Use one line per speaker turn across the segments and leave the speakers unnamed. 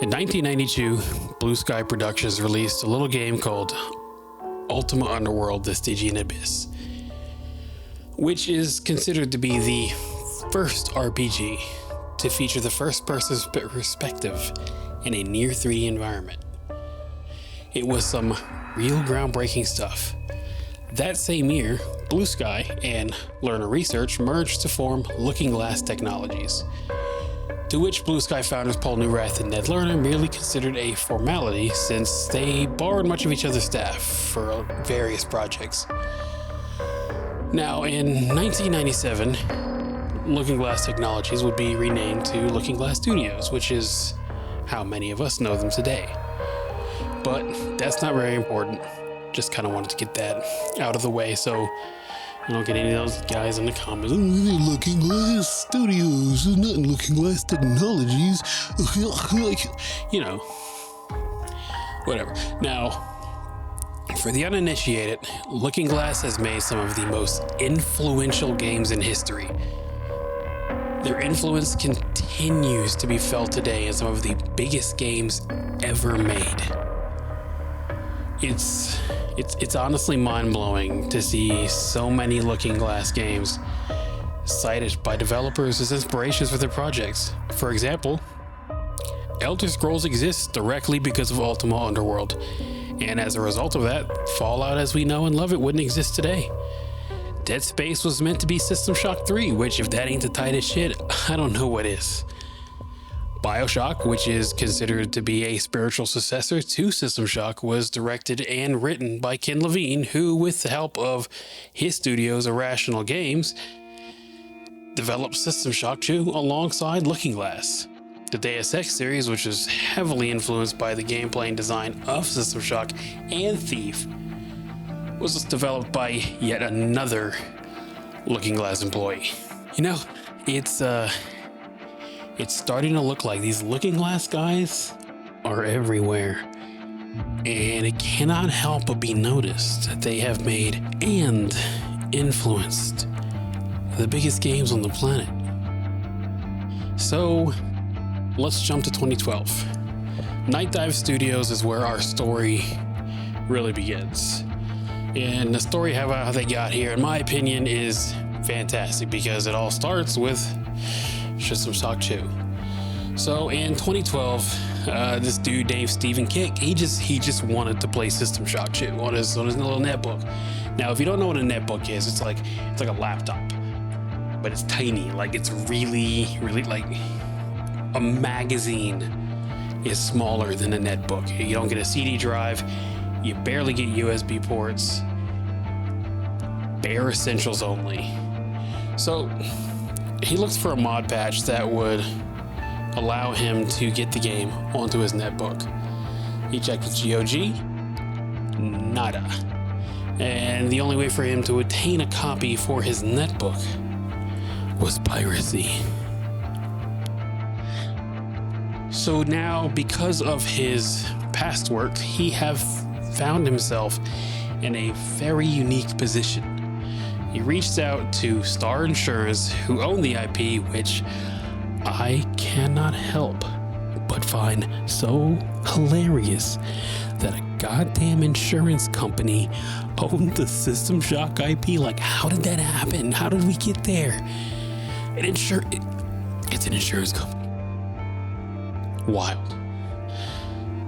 In 1992, Blue Sky Productions released a little game called Ultima Underworld: The Stygian Abyss, which is considered to be the first RPG to feature the first person's perspective in a near 3D environment. It was some real groundbreaking stuff. That same year, Blue Sky and Lerner Research merged to form Looking Glass Technologies, to which Blue Sky founders Paul Neurath and Ned Lerner merely considered a formality since they borrowed much of each other's staff for various projects. Now, in 1997, Looking Glass Technologies would be renamed to Looking Glass Studios, which is how many of us know them today. But that's not very important. Just kind of wanted to get that out of the way so you don't get any of those guys in the comments. Looking Glass Studios, not Looking Glass Technologies. You know, whatever. Now, for the uninitiated, Looking Glass has made some of the most influential games in history. Their influence continues to be felt today in some of the biggest games ever made. It's honestly mind-blowing to see so many Looking Glass games cited by developers as inspirations for their projects. For example, Elder Scrolls exists directly because of Ultima Underworld, and as a result of that, Fallout as we know and love it wouldn't exist today. Dead Space was meant to be System Shock 3, which if that ain't the tightest shit, I don't know what is. BioShock, which is considered to be a spiritual successor to System Shock, was directed and written by Ken Levine, who, with the help of his studio's Irrational Games, developed System Shock 2 alongside Looking Glass. The Deus Ex series, which is heavily influenced by the gameplay and design of System Shock and Thief, was developed by yet another Looking Glass employee. You know, it's starting to look like these Looking Glass guys are everywhere. And it cannot help but be noticed that they have made and influenced the biggest games on the planet. So, let's jump to 2012. Night Dive Studios is where our story really begins. And the story how they got here, in my opinion, is fantastic because it all starts with System Shock 2. So in 2012, this dude named Stephen Kick, he just wanted to play System Shock 2 on his little netbook. Now, if you don't know what a netbook is, it's like a laptop, but it's tiny. Like it's really like a magazine is smaller than a netbook. You don't get a CD drive. You barely get USB ports. Bare essentials only. So he looks for a mod patch that would allow him to get the game onto his netbook. He checked with GOG, nada. And the only way for him to obtain a copy for his netbook was piracy. So now, because of his past work, he have found himself in a very unique position. He reached out to Star Insurance, who own the IP, which I cannot help but find so hilarious that a goddamn insurance company owned the System Shock IP. Like, how did that happen? How did we get there? It's an insurance company. Wild.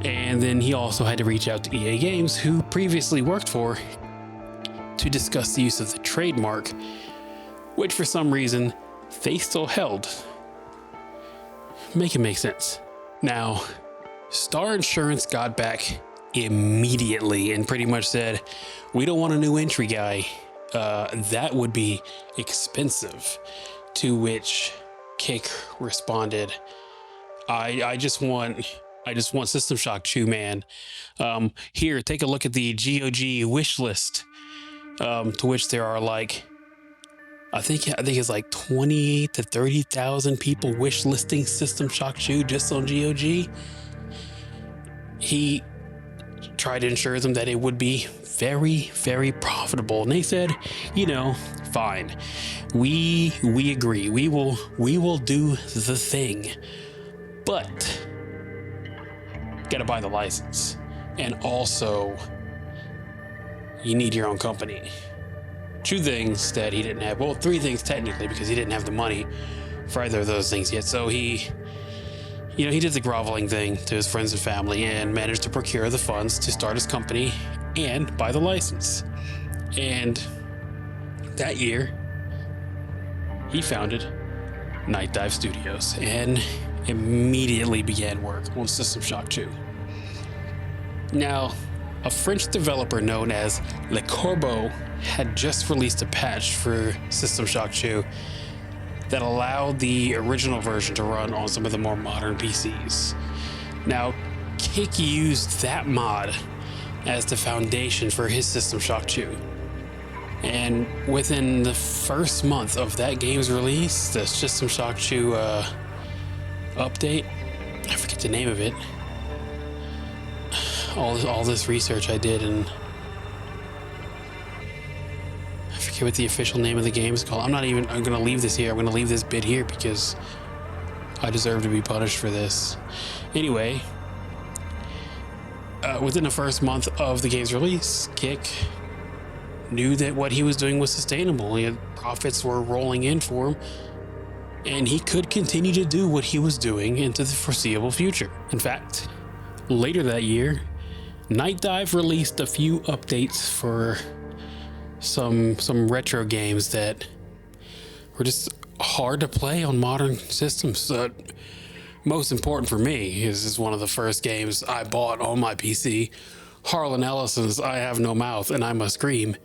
And then he also had to reach out to EA Games, who previously worked for, to discuss the use of the trademark, which for some reason they still held. Make it make sense. Now, Star Insurance got back immediately and pretty much said, we don't want a new entry guy. That would be expensive. To which Kick responded, I just want System Shock 2, man. Here, take a look at the GOG wish list. To which there are like, I think it's like 20 to 30,000 people wish listing System Shock 2 just on GOG. He tried to ensure them that it would be very, very profitable, and they said, fine, we agree, we will do the thing. But got to buy the license. And also, you need your own company. 2 things that he didn't have. Well, 3 things technically, because he didn't have the money for either of those things yet. So he did the groveling thing to his friends and family and managed to procure the funds to start his company and buy the license. And that year, he founded Night Dive Studios and immediately began work on System Shock 2. Now, a French developer known as Le Corbeau had just released a patch for System Shock 2 that allowed the original version to run on some of the more modern PCs. Now, Kick used that mod as the foundation for his System Shock 2. And within the first month of that game's release, the System Shock 2 update, I forget the name of it, all this research I did, and I forget what the official name of the game is called. I'm gonna leave this here. I'm gonna leave this bit here because I deserve to be punished for this. Anyway, within the first month of the game's release, Kick knew that what he was doing was sustainable. Profits were rolling in for him, and he could continue to do what he was doing into the foreseeable future. In fact, later that year, Night Dive released a few updates for some retro games that were just hard to play on modern systems. Most important for me is one of the first games I bought on my PC, Harlan Ellison's I Have No Mouth and I Must Scream.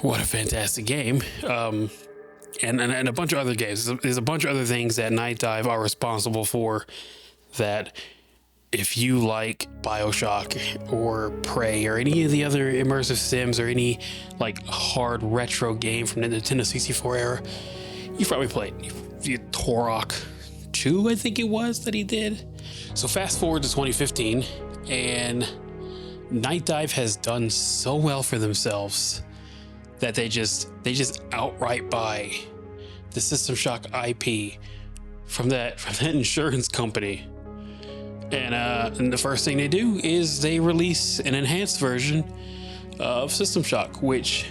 What a fantastic game. And a bunch of other games. There's a bunch of other things that Night Dive are responsible for that, if you like BioShock or Prey or any of the other immersive sims or any like hard retro game from the Nintendo 64 era, you've probably played. Turok 2, I think it was, that he did. So fast forward to 2015, and Night Dive has done so well for themselves that they just outright buy the System Shock IP from that insurance company. And the first thing they do is they release an enhanced version of System Shock, which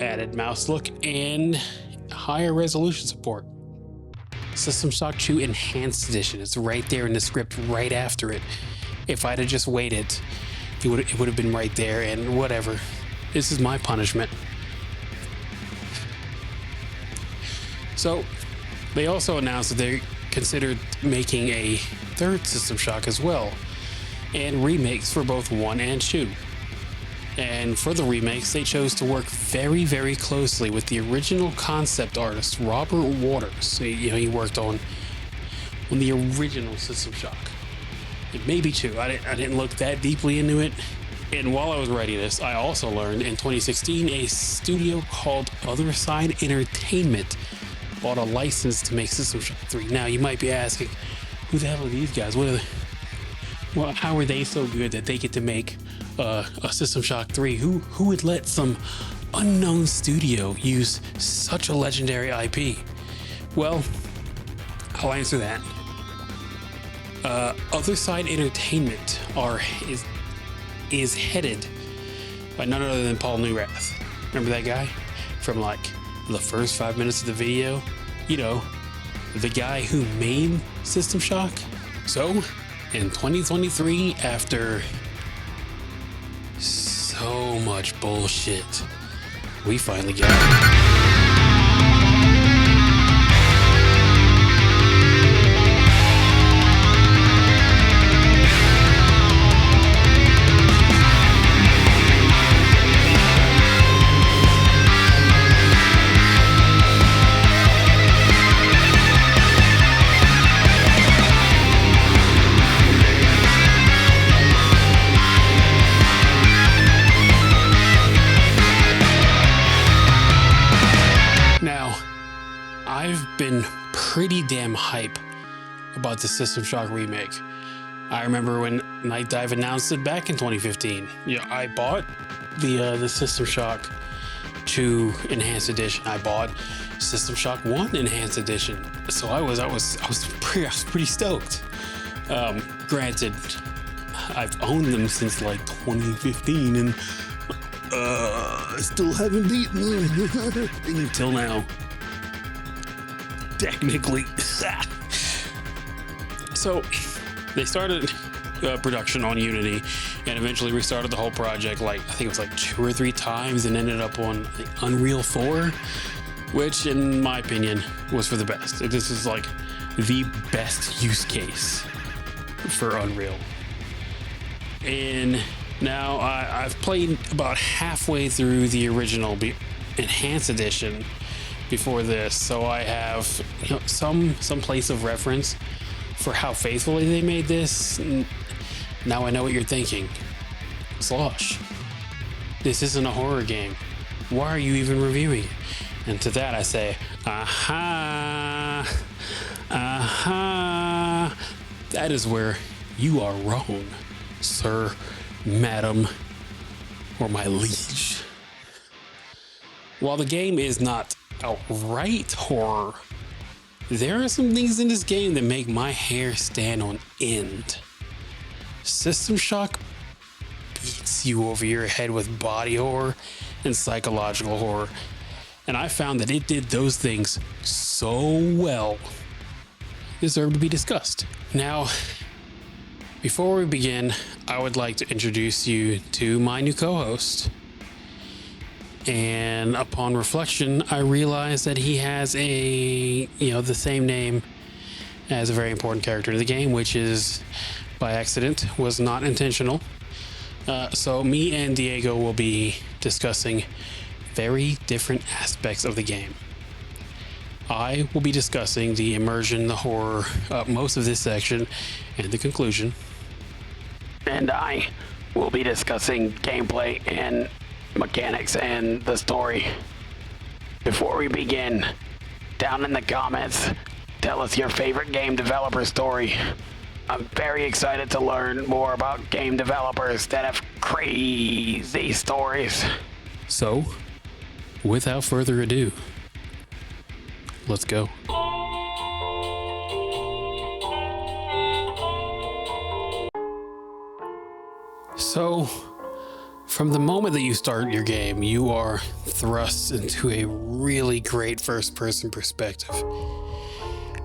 added mouse look and higher resolution support. System Shock 2 Enhanced Edition. It's right there in the script right after it. If I'd have just waited, it would have been right there, and whatever. This is my punishment. So they also announced that they considered making a 3rd System Shock as well, and remakes for both 1 and 2. And for the remakes, they chose to work very, very closely with the original concept artist, Robert Waters. He worked on the original System Shock. And maybe 2. I didn't look that deeply into it. And while I was writing this, I also learned in 2016 a studio called Other Side Entertainment bought a license to make System Shock 3. Now, you might be asking, who the hell are these guys? How are they so good that they get to make a System Shock 3? Who would let some unknown studio use such a legendary IP? Well, I'll answer that. Other Side Entertainment is headed by none other than Paul Neurath. Remember that guy from like the first 5 minutes of the video? The guy who made System Shock. So in 2023, after so much bullshit, we finally got it. I've been pretty damn hype about the System Shock remake. I remember when Night Dive announced it back in 2015. I bought the System Shock 2 Enhanced Edition. I bought System Shock 1 Enhanced Edition. So I was pretty stoked. Granted, I've owned them since like 2015 and I still haven't beaten them until now. Technically. So they started production on Unity and eventually restarted the whole project like I think it was like 2 or 3 times and ended up on Unreal 4, which in my opinion was for the best. This is like the best use case for Unreal. And now I've played about halfway through the original Enhanced Edition before this, so I have some place of reference for how faithfully they made this. Now I know what you're thinking. Slosh, this isn't a horror game. Why are you even reviewing it? And to that I say, aha, aha. That is where you are wrong, sir, madam, or my liege. While the game is not outright horror, there are some things in this game that make my hair stand on end. System Shock beats you over your head with body horror and psychological horror, and I found that it did those things so well, it deserved to be discussed. Now, before we begin, I would like to introduce you to my new co-host. And upon reflection, I realized that he has the same name as a very important character in the game, which is by accident, was not intentional. So me and Diego will be discussing very different aspects of the game. I will be discussing the immersion, the horror, most of this section, and the conclusion.
And I will be discussing gameplay and mechanics and the story. Before we begin, down in the comments, tell us your favorite game developer story. I'm very excited to learn more about game developers that have crazy stories.
So, without further ado, let's go. So, from the moment that you start your game, you are thrust into a really great first-person perspective.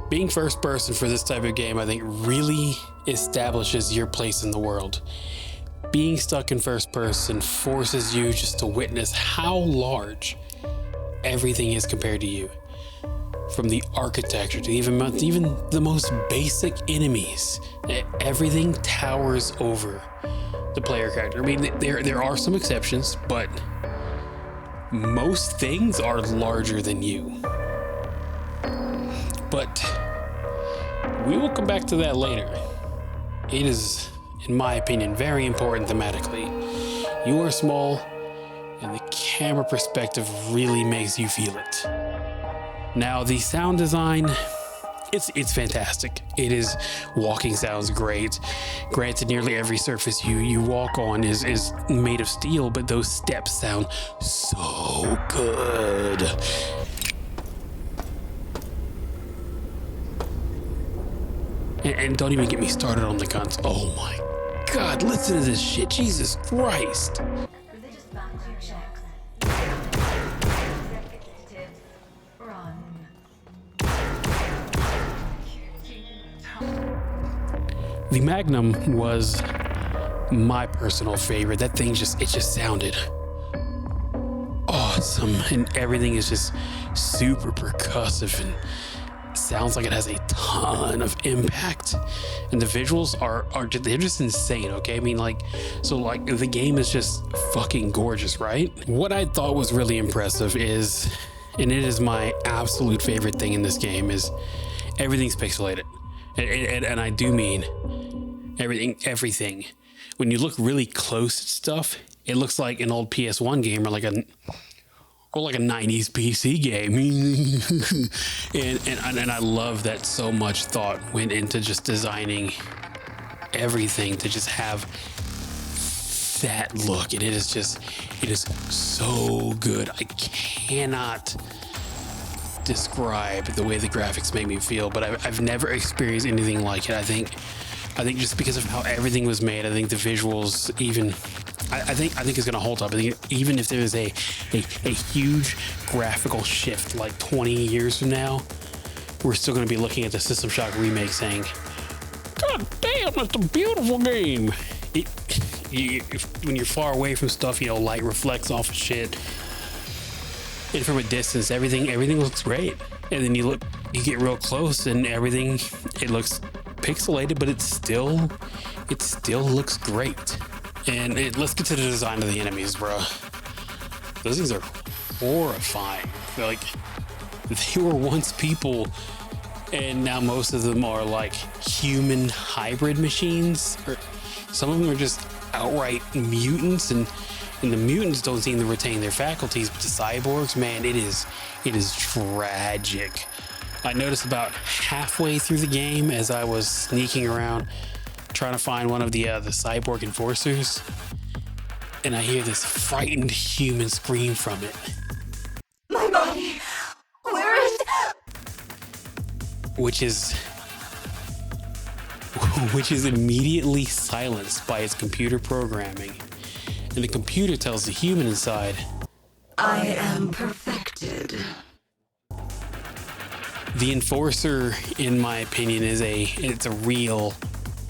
Being first-person for this type of game, I think, really establishes your place in the world. Being stuck in first-person forces you just to witness how large everything is compared to you. From the architecture to even the most basic enemies, everything towers over the player character. I mean, there are some exceptions, but most things are larger than you. But we will come back to that later. It is, in my opinion, very important thematically. You are small, and the camera perspective really makes you feel it. Now, the sound design, it's fantastic. It is, walking sounds great. Granted, nearly every surface you walk on is made of steel, but those steps sound so good. And don't even get me started on the guns. Oh my God, listen to this shit, Jesus Christ.
Religious background checks. Executive run.
The Magnum was my personal favorite. That thing just sounded awesome, and everything is just super percussive and sounds like it has a ton of impact. And the visuals they're just insane, okay? I mean, the game is just fucking gorgeous, right? What I thought was really impressive is, and it is my absolute favorite thing in this game, is everything's pixelated. And I do mean everything. When you look really close at stuff, it looks like an old PS1 game or like a 90s PC game. and I love that so much thought went into just designing everything to just have that look. And it is so good. I cannot describe the way the graphics make me feel, but I've never experienced anything like it. I think I think just because of how everything was made, I think the visuals even, I think it's gonna hold up. I think even if there's a huge graphical shift like 20 years from now, we're still gonna be looking at the System Shock remake saying, "God damn, that's a beautiful game." When you're far away from stuff, you know, light reflects off of shit, and from a distance, everything looks great. And then you get real close, and everything, it looks pixelated, but it still looks great. And let's get to the design of the enemies, bro. Those things are horrifying. They're like, they were once people, and now most of them are like human hybrid machines. Or some of them are just outright mutants, and the mutants don't seem to retain their faculties. But the cyborgs, man, it is tragic. I noticed about halfway through the game, as I was sneaking around trying to find one of the cyborg enforcers, and I hear this frightened human scream from it.
My body! Where is it?
Which is immediately silenced by its computer programming. And the computer tells the human inside,
I am perfected.
the enforcer, in my opinion, it's a real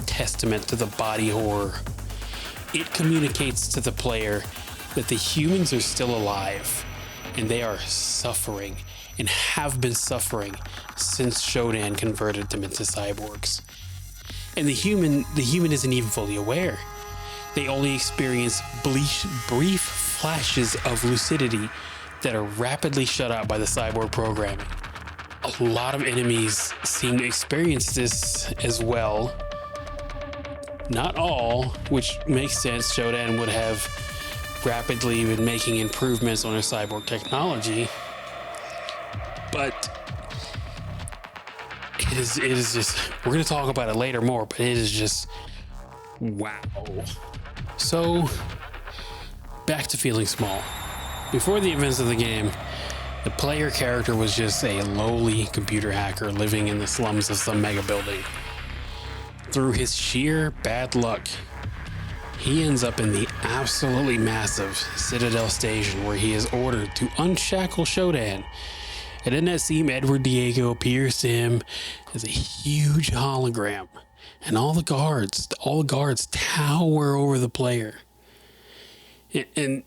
testament to the body horror. It communicates to the player that the humans are still alive, and they are suffering and have been suffering since Shodan converted them into cyborgs. And the human isn't even fully aware. They only experience brief flashes of lucidity that are rapidly shut out by the cyborg programming. A lot of enemies seem to experience this as well. Not all, which makes sense. Shodan would have rapidly been making improvements on their cyborg technology. But it is just, we're going to talk about it later more, but it is just, wow. So, back to feeling small. Before the events of the game, the player character was just a lowly computer hacker living in the slums of some mega building. Through his sheer bad luck, he ends up in the absolutely massive Citadel station, where he is ordered to unshackle Shodan. And in that scene, Edward Diego appears to him as a huge hologram, and all the guards tower over the player. And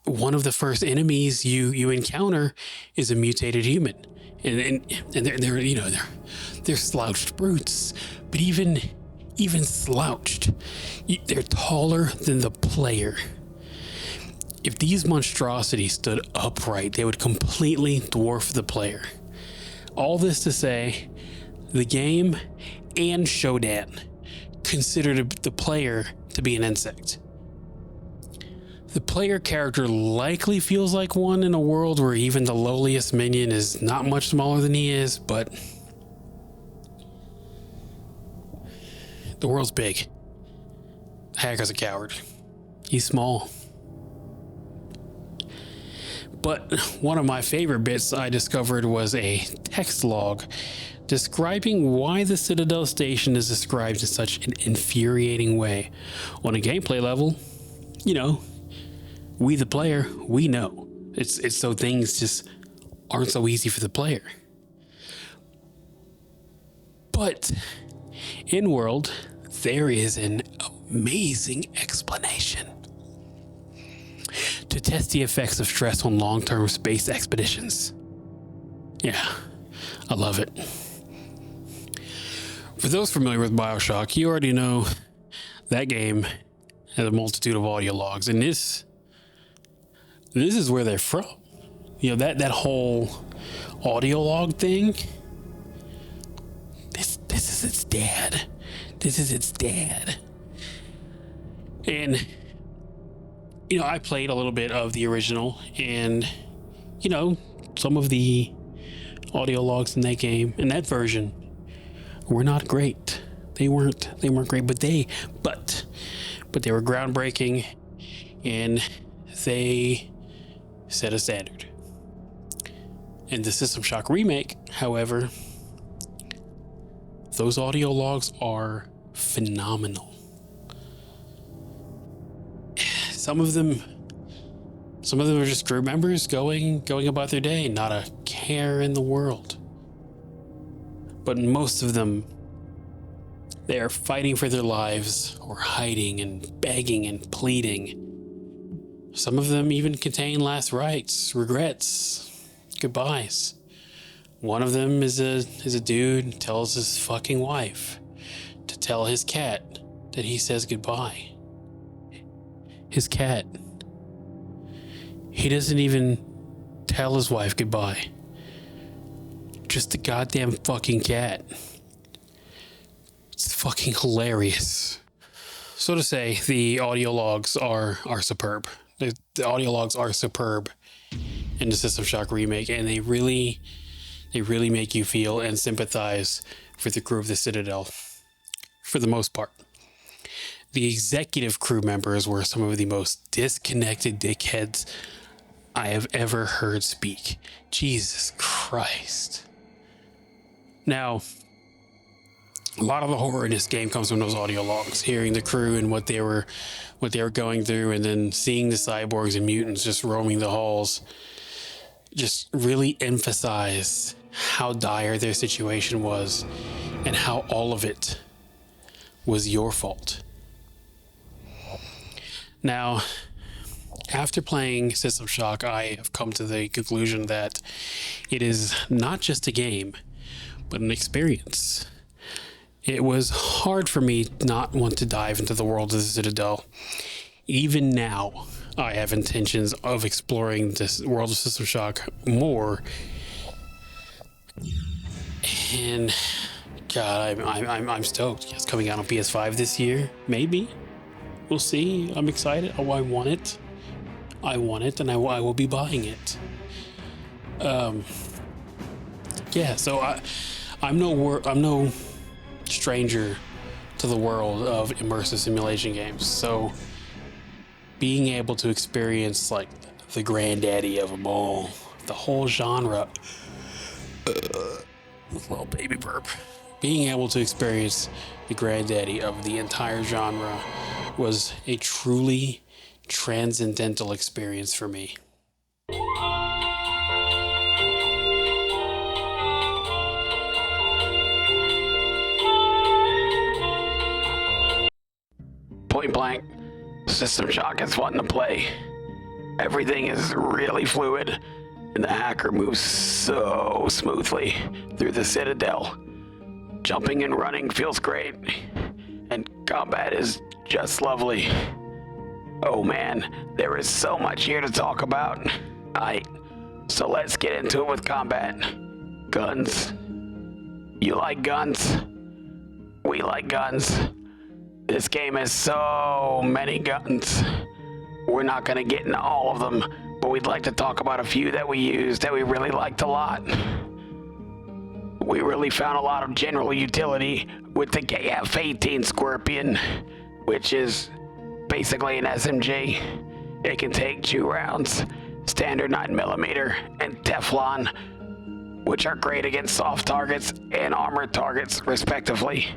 one of the first enemies you encounter is a mutated human, and they're slouched brutes, but even slouched, they're taller than the player. If these monstrosities stood upright, they would completely dwarf the player. All this to say, the game and Shodan considered the player to be an insect. The player character likely feels like one in a world where even the lowliest minion is not much smaller than he is, but the world's big. The hacker's a coward. He's small. But one of my favorite bits I discovered was a text log describing why the Citadel station is described in such an infuriating way. On a gameplay level, we the player, we know. It's so things just aren't so easy for the player. But in world, there is an amazing explanation to test the effects of stress on long-term space expeditions. Yeah, I love it. For those familiar with BioShock, you already know that game has a multitude of audio logs, and this is where they're from. That whole audio log thing. This is its dad. This is its dad. And I played a little bit of the original, and some of the audio logs in that game, in that version, were not great. They weren't great, but they were groundbreaking, and they set a standard. In the System Shock remake, however, those audio logs are phenomenal. Some of them are just crew members going about their day, not a care in the world. But most of them, they are fighting for their lives or hiding and begging and pleading. Some of them even contain last rites, regrets, goodbyes. One of them is a dude who tells his fucking wife to tell his cat that he says goodbye. His cat. He doesn't even tell his wife goodbye. Just the goddamn fucking cat. It's fucking hilarious. So to say, the audio logs are superb. The audio logs are superb in the System Shock remake, and they really make you feel and sympathize for the crew of the Citadel, for the most part. The executive crew members were some of the most disconnected dickheads I have ever heard speak. Jesus Christ. Now, a lot of the horror in this game comes from those audio logs, hearing the crew and what they were going through, and then seeing the cyborgs and mutants just roaming the halls just really emphasize how dire their situation was and how all of it was your fault. Now, after playing System Shock, I have come to the conclusion that it is not just a game, but an experience. It was hard for me not want to dive into the world of the Citadel. Even now, I have intentions of exploring this world of System Shock more. And God, I'm stoked. It's coming out on PS5 this year. Maybe. We'll see. I'm excited. Oh, I want it. And I will be buying it. Yeah, so I'm no stranger to the world of immersive simulation games. So being able to experience like the granddaddy of them all, the whole genre, little baby burp, being able to experience the granddaddy of the entire genre was a truly transcendental experience for me.
Point blank, System Shock is fun to play. Everything is really fluid, and the hacker moves so smoothly through the Citadel. Jumping and running feels great, and combat is just lovely. Oh man, there is so much here to talk about. So let's get into it with combat. Guns. You like guns? We like guns. This game has so many guns. We're not gonna get into all of them, but we'd like to talk about a few that we used that we really liked a lot. We really found a lot of general utility with the KF-18 Scorpion, which is basically an SMG. It can take 2 rounds, standard 9mm, and Teflon, which are great against soft targets and armored targets, respectively.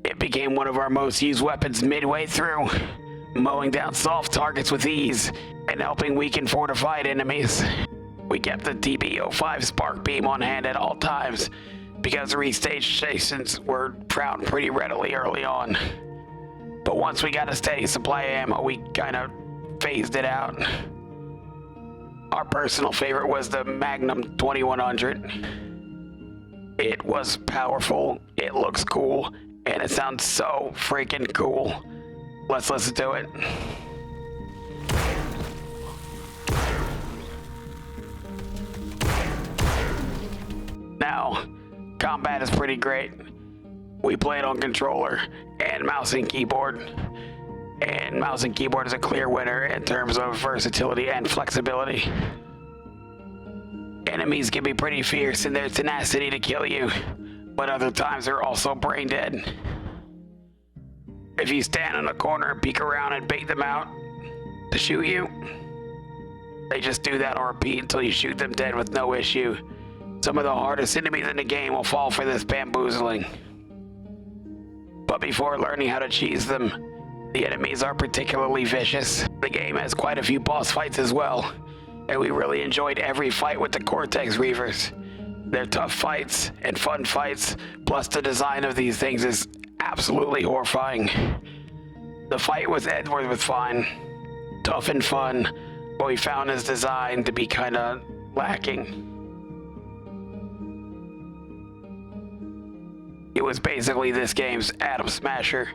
It became one of our most used weapons midway through, mowing down soft targets with ease and helping weaken fortified enemies. We kept the TB-05 Spark Beam on hand at all times because restage stations were found pretty readily early on. But once we got a steady supply of ammo, we kind of phased it out. Our personal favorite was the Magnum 2100. It was powerful, it looks cool, and it sounds so freaking cool. Let's listen to it. Now, combat is pretty great. We played on controller and mouse and keyboard. And mouse and keyboard is a clear winner in terms of versatility and flexibility. Enemies can be pretty fierce in their tenacity to kill you, but other times they're also brain dead. If you stand in a corner and peek around and bait them out to shoot you, they just do that on repeat until you shoot them dead with no issue. Some of the hardest enemies in the game will fall for this bamboozling. before learning how to cheese them, the enemies are particularly vicious. The game has quite a few boss fights as well, and we really enjoyed every fight with the Cortex Reavers. They're tough fights and fun fights, plus the design of these things is absolutely horrifying. The fight with Edward was fine, tough and fun, but we found his design to be kinda lacking. It was basically this game's Atom Smasher.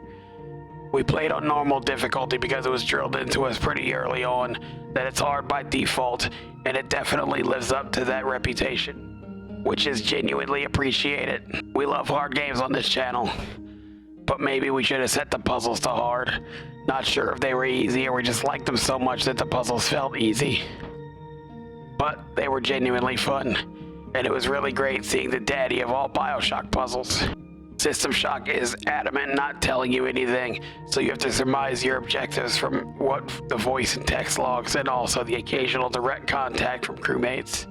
We played on normal difficulty because it was drilled into us pretty early on that it's hard by default, and it definitely lives up to that reputation, which is genuinely appreciated. We love hard games on this channel, but maybe we should have set the puzzles to hard. Not sure if they were easy or we just liked them so much that the puzzles felt easy. But they were genuinely fun, and it was really great seeing the daddy of all BioShock puzzles. System Shock is adamant not telling you anything, so you have to surmise your objectives from what the voice and text logs and also the occasional direct contact from crewmates.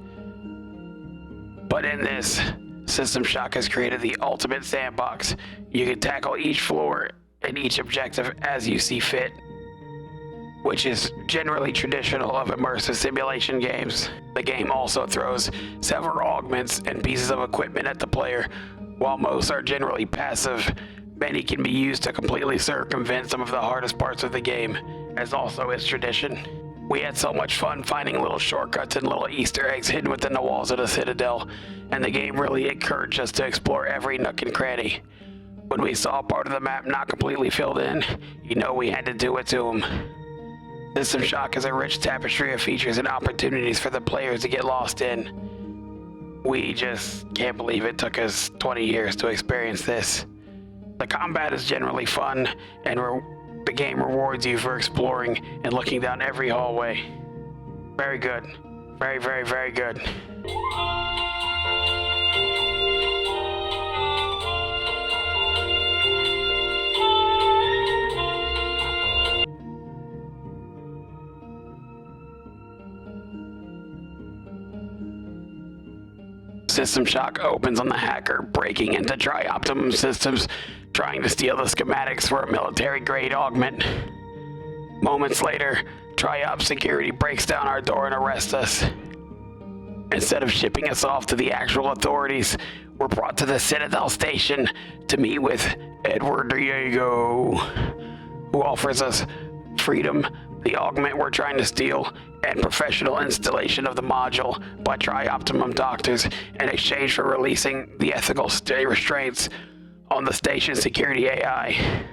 But in this, System Shock has created the ultimate sandbox. You can tackle each floor and each objective as you see fit, which is generally traditional of immersive simulation games. The game also throws several augments and pieces of equipment at the player. While most are generally passive, many can be used to completely circumvent some of the hardest parts of the game, as also is tradition. We had so much fun finding little shortcuts and little Easter eggs hidden within the walls of the Citadel, and the game really encouraged us to explore every nook and cranny. When we saw a part of the map not completely filled in, you know we had to do it to them. System Shock is a rich tapestry of features and opportunities for the players to get lost in. We just can't believe it took us 20 years to experience this. The combat is generally fun, and the game rewards you for exploring and looking down every hallway. Very good. Very, very, very good. System Shock opens on the hacker breaking into Tri-Optimum Systems, trying to steal the schematics for a military-grade augment. Moments later, Tri-Op security breaks down our door and arrests us. Instead of shipping us off to the actual authorities, we're brought to the Citadel station to meet with Edward Diego, who offers us freedom, the augment we're trying to steal, and professional installation of the module by Tri-Optimum doctors in exchange for releasing the ethical restraints on the station's security AI.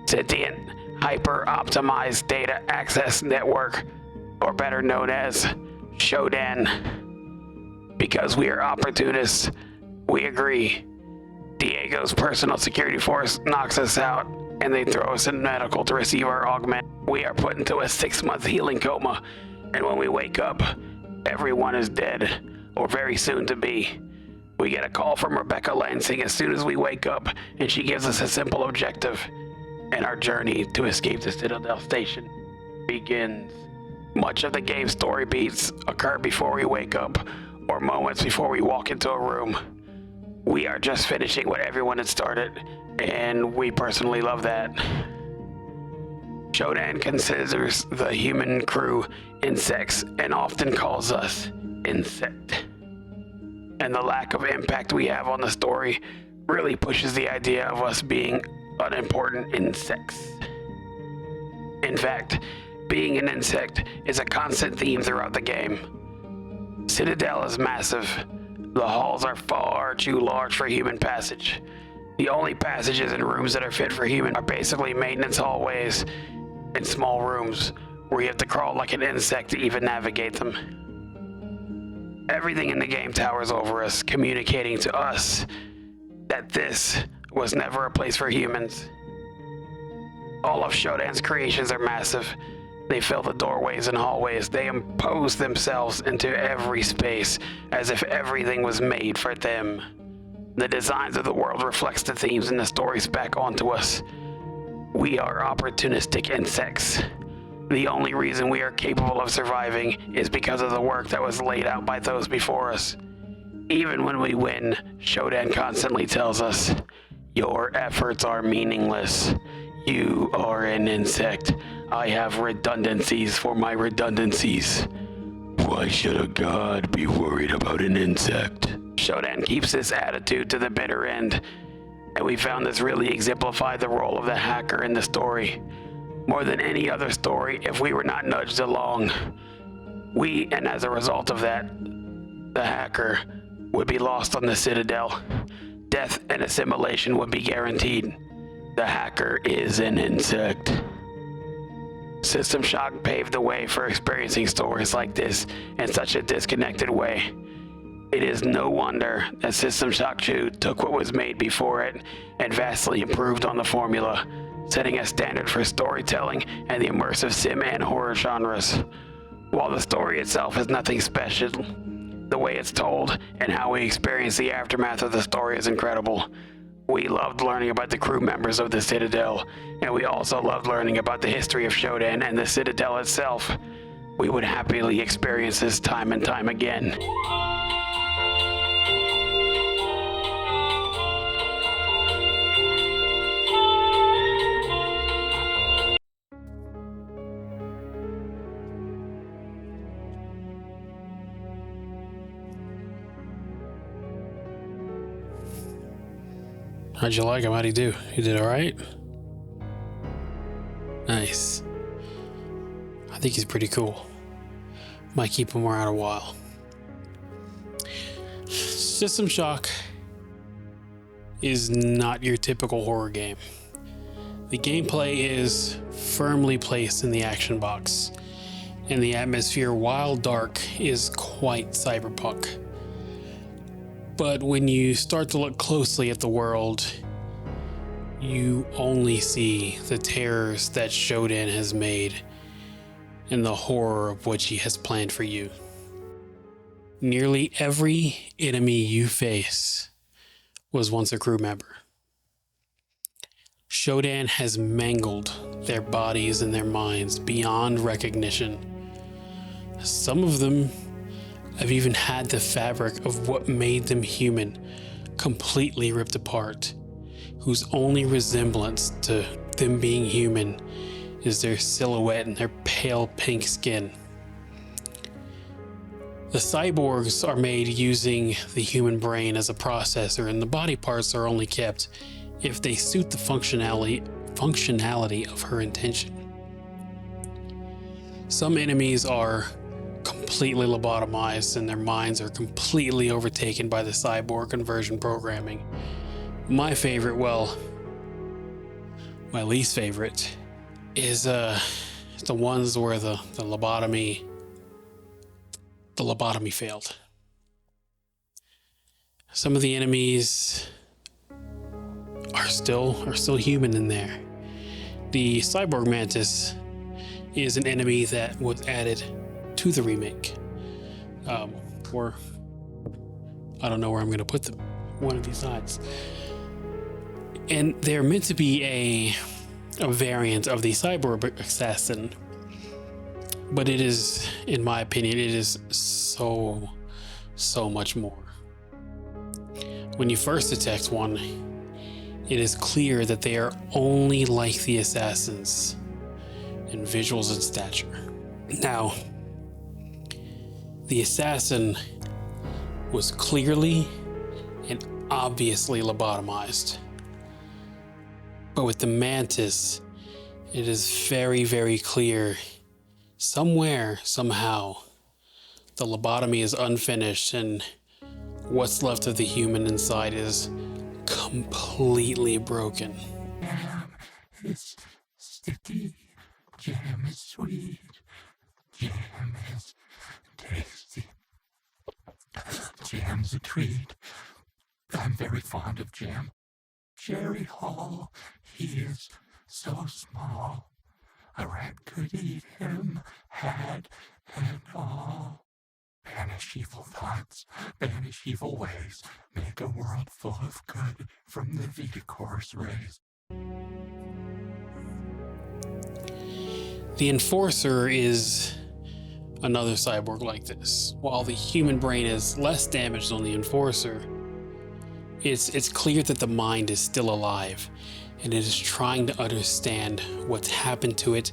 Sentient Hyper-Optimized Data Access Network, or better known as Shodan. Because we are opportunists, we agree. Diego's personal security force knocks us out, and they throw us in medical to receive our augment. We are put into a 6-month healing coma, and when we wake up, everyone is dead, or very soon to be. We get a call from Rebecca Lansing as soon as we wake up, and she gives us a simple objective, and our journey to escape the Citadel station begins. Much of the game's story beats occur before we wake up, or moments before we walk into a room. We are just finishing what everyone had started, and we personally love that. Shodan considers the human crew insects and often calls us insect. And the lack of impact we have on the story really pushes the idea of us being unimportant insects. In fact, being an insect is a constant theme throughout the game. Citadel is massive. The halls are far too large for human passage. The only passages and rooms that are fit for human are basically maintenance hallways and small rooms where you have to crawl like an insect to even navigate them. Everything in the game towers over us, communicating to us that this was never a place for humans. All of Shodan's creations are massive. They fill the doorways and hallways. They impose themselves into every space as if everything was made for them. The designs of the world reflects the themes and the stories back onto us. We are opportunistic insects. The only reason we are capable of surviving is because of the work that was laid out by those before us. Even when we win, Shodan constantly tells us, Your efforts are meaningless. You are an insect. I have redundancies for my redundancies. Why should a god be worried about an insect? Shodan keeps this attitude to the bitter end, and we found this really exemplified the role of the hacker in the story. More than any other story, if we were not nudged along, and as a result of that, the hacker would be lost on the Citadel. Death and assimilation would be guaranteed. The hacker is an insect. System Shock paved the way for experiencing stories like this in such a disconnected way. It is no wonder that System Shock 2 took what was made before it and vastly improved on the formula, setting a standard for storytelling and the immersive sim and horror genres. While the story itself is nothing special, the way it's told and how we experience the aftermath of the story is incredible. We loved learning about the crew members of the Citadel, and we also loved learning about the history of Shodan and the Citadel itself. We would happily experience this time and time again.
How'd you like him? How'd he do? He did all right? Nice. I think he's pretty cool. Might keep him around a while. System Shock is not your typical horror game. The gameplay is firmly placed in the action box, and the atmosphere, while dark, is quite cyberpunk. But when you start to look closely at the world, you only see the terrors that Shodan has made and the horror of what he has planned for you. Nearly every enemy you face was once a crew member. Shodan has mangled their bodies and their minds beyond recognition. Some of them have even had the fabric of what made them human completely ripped apart, whose only resemblance to them being human is their silhouette and their pale pink skin. The cyborgs are made using the human brain as a processor, and the body parts are only kept if they suit the functionality of her intention. Some enemies are completely lobotomized and their minds are completely overtaken by the cyborg conversion programming. My favorite, well, my least favorite is the ones where the lobotomy failed. Some of the enemies are still human in there. The cyborg mantis is an enemy that was added to the remake, or I don't know where I'm going to put them, one of these sides. And they're meant to be a variant of the cyborg assassin, but it is, in my opinion, it is so much more. When you first detect one, it is clear that they are only like the assassins in visuals and stature. Now, the assassin was clearly and obviously lobotomized. But with the mantis, it is very, very clear somewhere, somehow, the lobotomy is unfinished and what's left of the human inside is completely broken.
Jam is sticky. Jam is sweet. Jam is tasty. Jam's a treat. I'm very fond of Jam. Jerry Hall, he is so small. A rat could eat him, had and all. Banish evil thoughts, banish evil ways, make a world full of good from the Vitacore's rays.
The Enforcer is another cyborg like this. While the human brain is less damaged on the Enforcer, It's clear that the mind is still alive, and it is trying to understand what's happened to it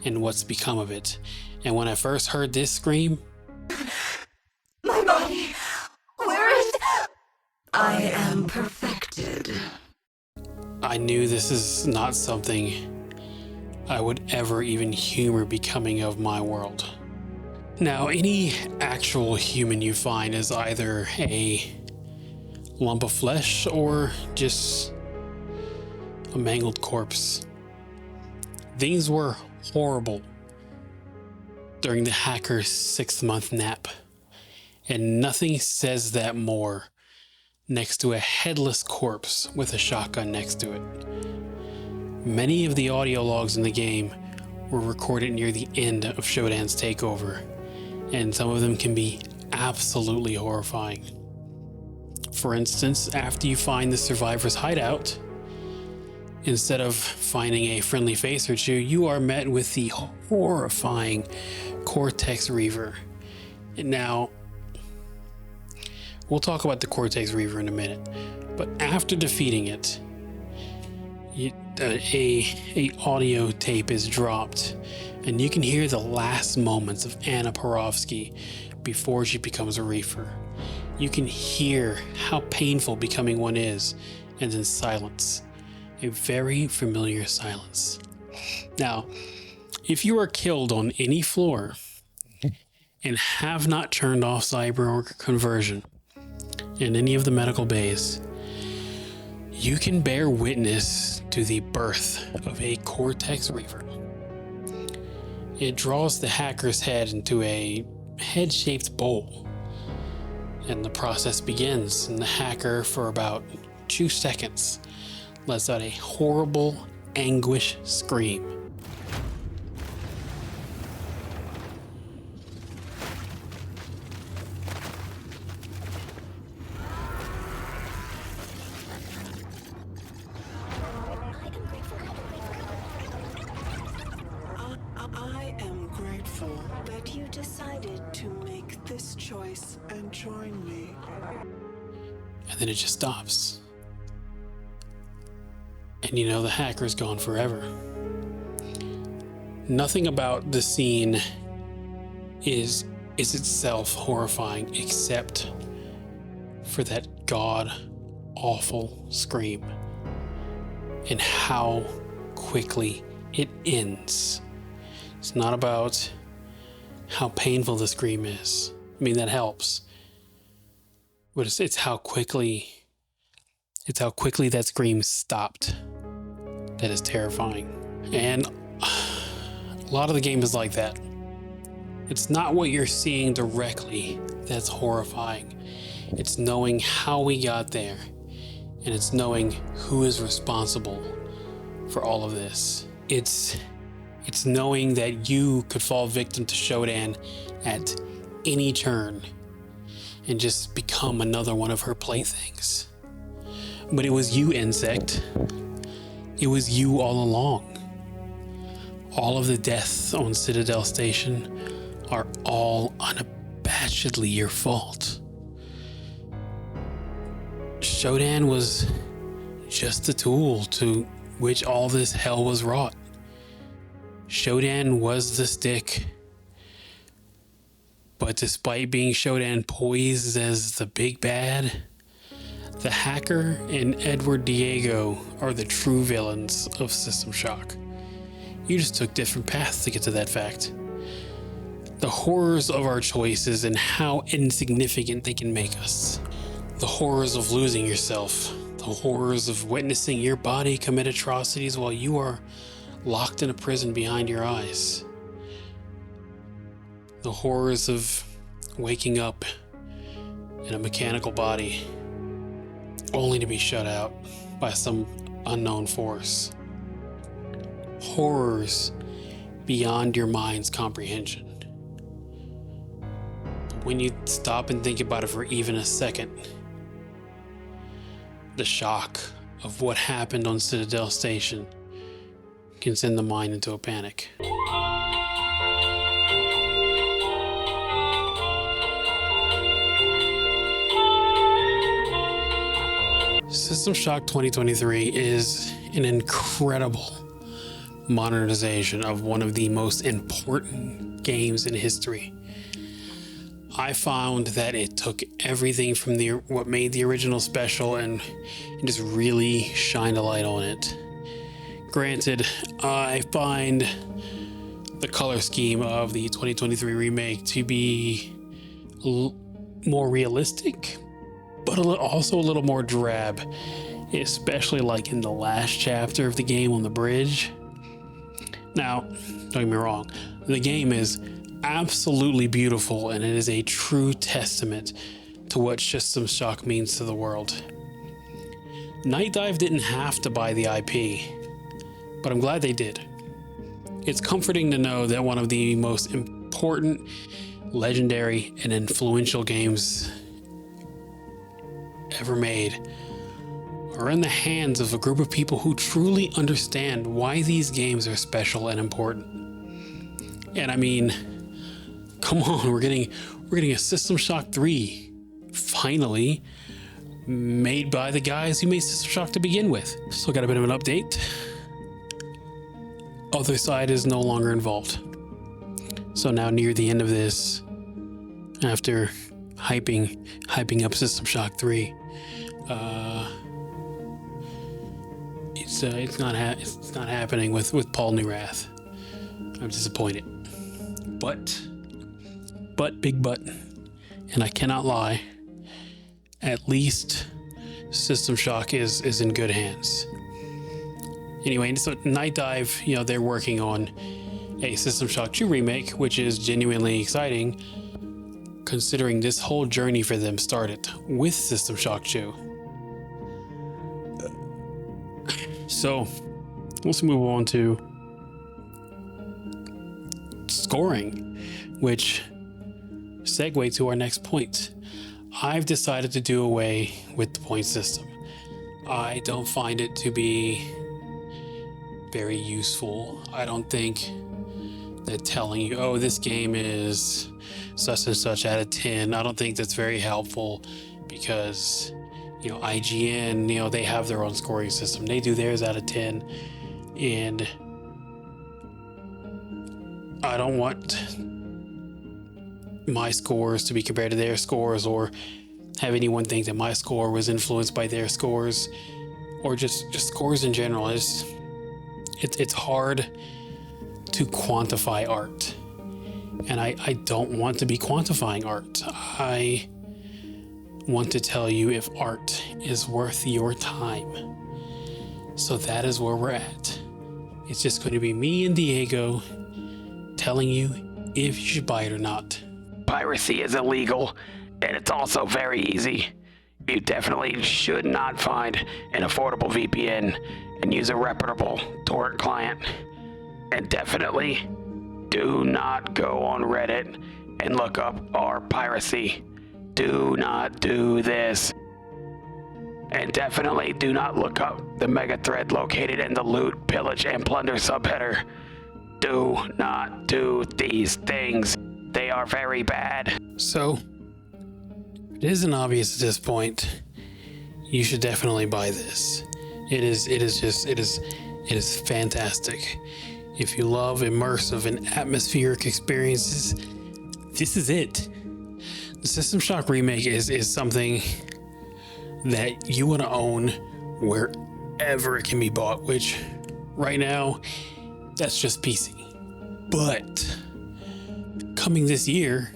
and what's become of it. And when I first heard this scream,
My body, where is... I am perfected.
I knew this is not something I would ever even humor becoming of my world. Now, any actual human you find is either a lump of flesh or just a mangled corpse. Things were horrible during the hacker's 6-month nap, and nothing says that more next to a headless corpse with a shotgun next to it. Many of the audio logs in the game were recorded near the end of Shodan's takeover, and some of them can be absolutely horrifying. For instance, after you find the survivor's hideout, instead of finding a friendly face or two, you are met with the horrifying Cortex Reaver. And now, we'll talk about the Cortex Reaver in a minute, but after defeating it, a audio tape is dropped, and you can hear the last moments of Anna Porofsky before she becomes a reefer. You can hear how painful becoming one is, and then silence. A very familiar silence. Now, if you are killed on any floor and have not turned off cyber conversion in any of the medical bays, you can bear witness to the birth of a Cortex Reaver. It draws the hacker's head into a head-shaped bowl, and the process begins, and the hacker, for about 2 seconds, lets out a horrible anguish scream.
I am grateful that you decided to make this choice and join me.
And then it just stops. And you know the hacker's gone forever. Nothing about the scene is itself horrifying except for that god-awful scream and how quickly it ends. It's not about how painful the scream is. I mean, that helps. But it's how quickly that scream stopped that is terrifying. And a lot of the game is like that. It's not what you're seeing directly that's horrifying. It's knowing how we got there, and it's knowing who is responsible for all of this. It's knowing that you could fall victim to Shodan at any turn and just become another one of her playthings. But it was you, insect. It was you all along. All of the deaths on Citadel Station are all unabashedly your fault. Shodan was just a tool to which all this hell was wrought. Shodan was the stick. But despite being Shodan poised as the big bad, the hacker and Edward Diego are the true villains of System Shock. You just took different paths to get to that fact. The horrors of our choices and how insignificant they can make us. The horrors of losing yourself. The horrors of witnessing your body commit atrocities while you are locked in a prison behind your eyes. The horrors of waking up in a mechanical body only to be shut out by some unknown force. Horrors beyond your mind's comprehension. When you stop and think about it for even a second, the shock of what happened on Citadel Station can send the mind into a panic. System Shock 2023 is an incredible modernization of one of the most important games in history. I found that it took everything from what made the original special and just really shined a light on it. Granted, I find the color scheme of the 2023 remake to be more realistic, but also a little more drab, especially like in the last chapter of the game on the bridge. Now, don't get me wrong, the game is absolutely beautiful, and it is a true testament to what System Shock means to the world. Night Dive didn't have to buy the IP, but I'm glad they did. It's comforting to know that one of the most important, legendary, and influential games ever made are in the hands of a group of people who truly understand why these games are special and important. And I mean, come on, we're getting a System Shock 3 finally made by the guys who made System Shock to begin with. Still got a bit of an update. Other Side is no longer involved. So now near the end of this, after hyping up System Shock 3, it's not happening with Paul Newrath. I'm disappointed. But, big but, and I cannot lie, at least System Shock is in good hands. Anyway, so Night Dive, they're working on a System Shock 2 remake, which is genuinely exciting, considering this whole journey for them started with System Shock 2. So, let's move on to scoring, which segue to our next point. I've decided to do away with the point system. I don't find it to be very useful. I don't think that telling you, oh, this game is such and such out of 10, I don't think that's very helpful, because IGN, they have their own scoring system. They do theirs out of 10, and I don't want my scores to be compared to their scores, or have anyone think that my score was influenced by their scores, or just scores in general. It's hard to quantify art, and I don't want to be quantifying art. I want to tell you if art is worth your time. So that is where we're at. It's just going to be me and Diego telling you if you should buy it or not.
Piracy is illegal, and it's also very easy. You definitely should not find an affordable VPN and use a reputable torrent client. And definitely do not go on Reddit and look up our piracy. Do not do this. And definitely do not look up the mega thread located in the loot, pillage, and plunder subheader. Do not do these things. They are very bad.
So, it isn't obvious at this point. You should definitely buy this. It is fantastic. If you love immersive and atmospheric experiences, this is it. The System Shock remake is something that you want to own wherever it can be bought, which right now, that's just PC. But coming this year,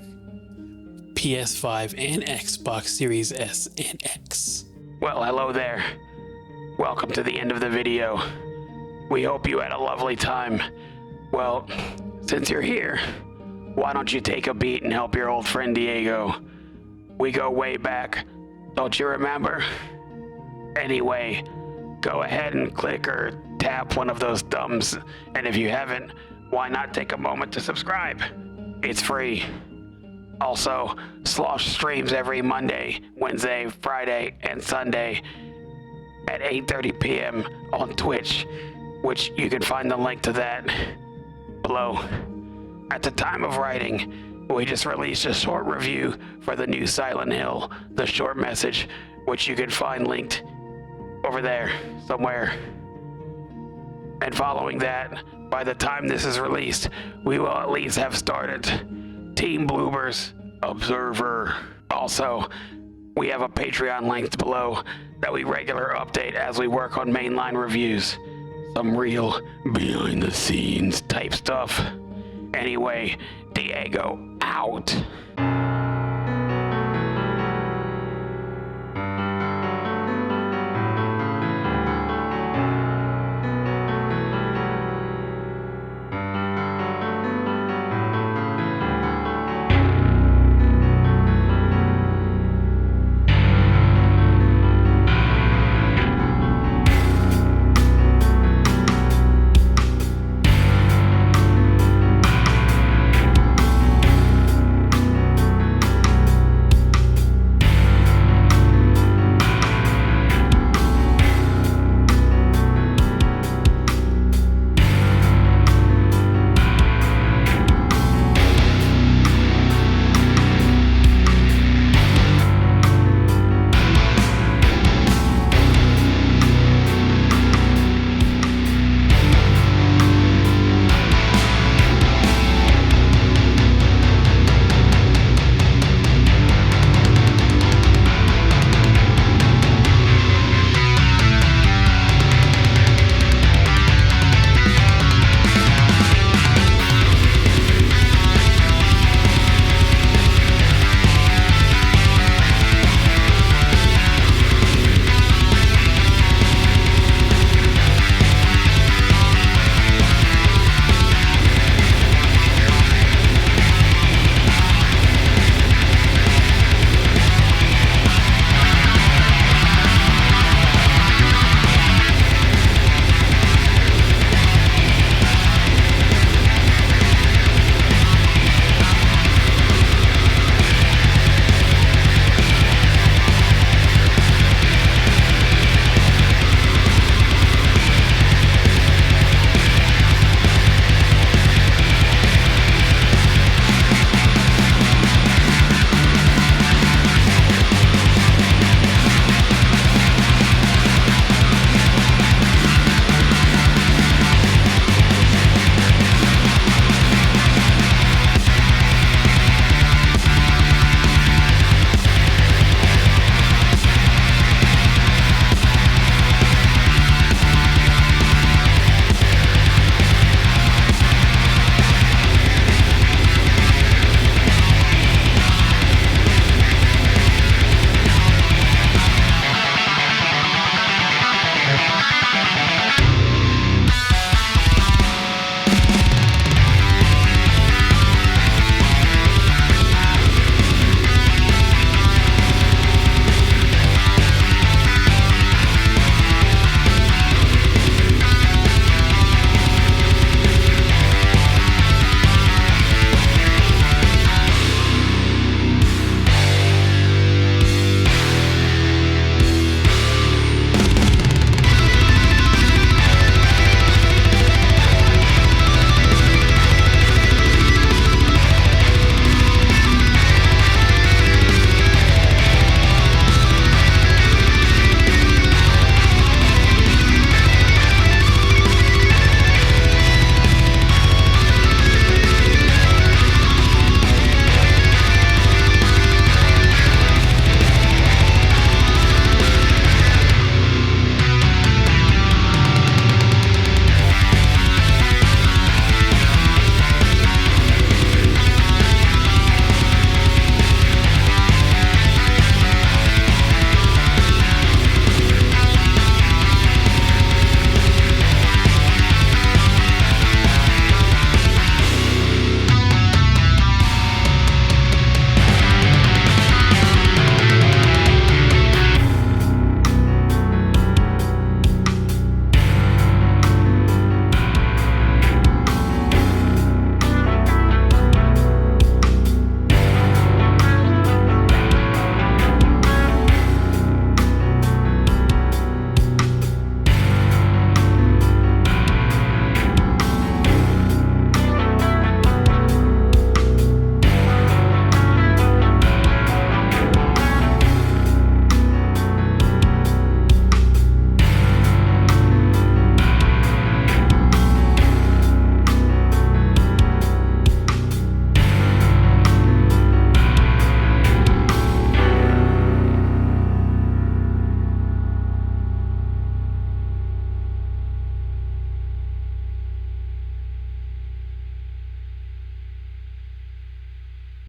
PS5 and Xbox Series S and X.
Well, hello there. Welcome to the end of the video. We hope you had a lovely time. Well, since you're here, why don't you take a beat and help your old friend Diego? We go way back, don't you remember? Anyway, go ahead and click or tap one of those thumbs, and if you haven't, why not take a moment to subscribe? It's free. Also, Slosh streams every Monday, Wednesday, Friday, and Sunday at 8:30 p.m. on Twitch, which you can find the link to that below. At the time of writing, we just released a short review for the new Silent Hill, The Short Message, which you can find linked over there somewhere. And following that, by the time this is released, we will at least have started Team Bloopers Observer. Also, we have a Patreon linked below that we regular update as we work on mainline reviews. Some real behind the scenes type stuff. Anyway, Diego out.